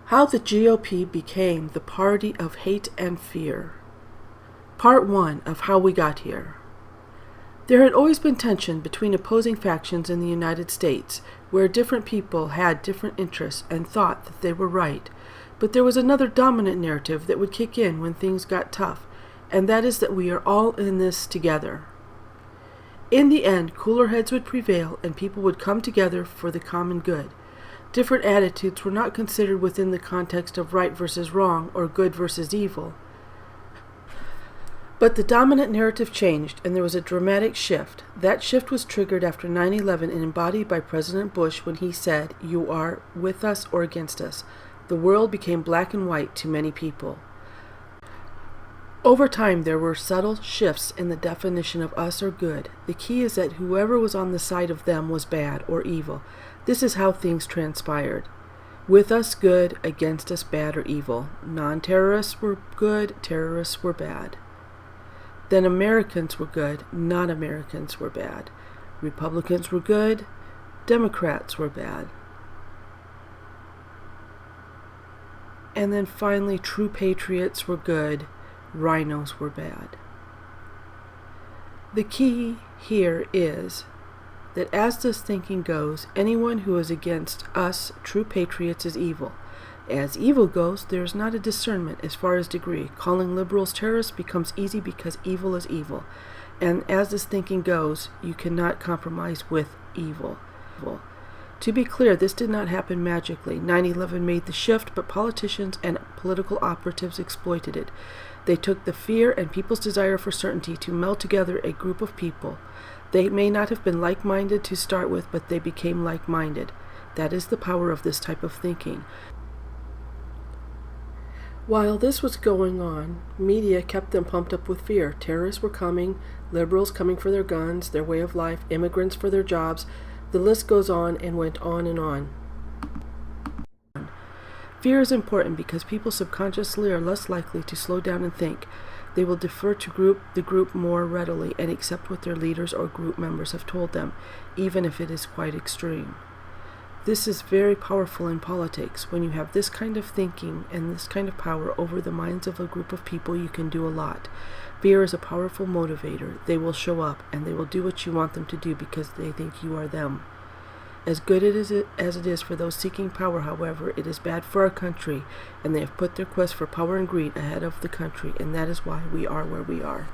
How the GOP became the party of hate and fear. Part 1 of How We Got Here. There had always been tension between opposing factions in the United States, where different people had different interests and thought that they were right. But there was another dominant narrative that would kick in when things got tough, and that is that we are all in this together. In the end, cooler heads would prevail and people would come together for the common good. Different attitudes were not considered within the context of right versus wrong or good versus evil. But the dominant narrative changed, and there was a dramatic shift. That shift was triggered after 9/11 and embodied by President Bush when he said, "You are with us or against us." The world became black and white to many people. Over time, there were subtle shifts in the definition of us or good. The key is that whoever was on the side of them was bad or evil. This is how things transpired. With us, good; against us, bad or evil. Non-terrorists were good; terrorists were bad. Then Americans were good; non-Americans were bad. Republicans were good; Democrats were bad. And then finally, true patriots were good; rhinos were bad. The key here is that as this thinking goes, anyone who is against us, true patriots, is evil. As evil goes, there is not a discernment as far as degree. Calling liberals terrorists becomes easy because evil is evil. And as this thinking goes, you cannot compromise with evil. To be clear, this did not happen magically. 9/11 made the shift, but politicians and political operatives exploited it. They took the fear and people's desire for certainty to meld together a group of people. They may not have been like-minded to start with, but they became like-minded. That is the power of this type of thinking. While this was going on, media kept them pumped up with fear. Terrorists were coming, liberals coming for their guns, their way of life, immigrants for their jobs. The list goes on and went on and on. Fear is important because people subconsciously are less likely to slow down and think. They will defer to the group more readily and accept what their leaders or group members have told them, even if it is quite extreme. This is very powerful in politics. When you have this kind of thinking and this kind of power over the minds of a group of people, you can do a lot. Fear is a powerful motivator. They will show up and they will do what you want them to do because they think you are them. As good as it is for those seeking power, however, it is bad for our country, and they have put their quest for power and greed ahead of the country, and that is why we are where we are.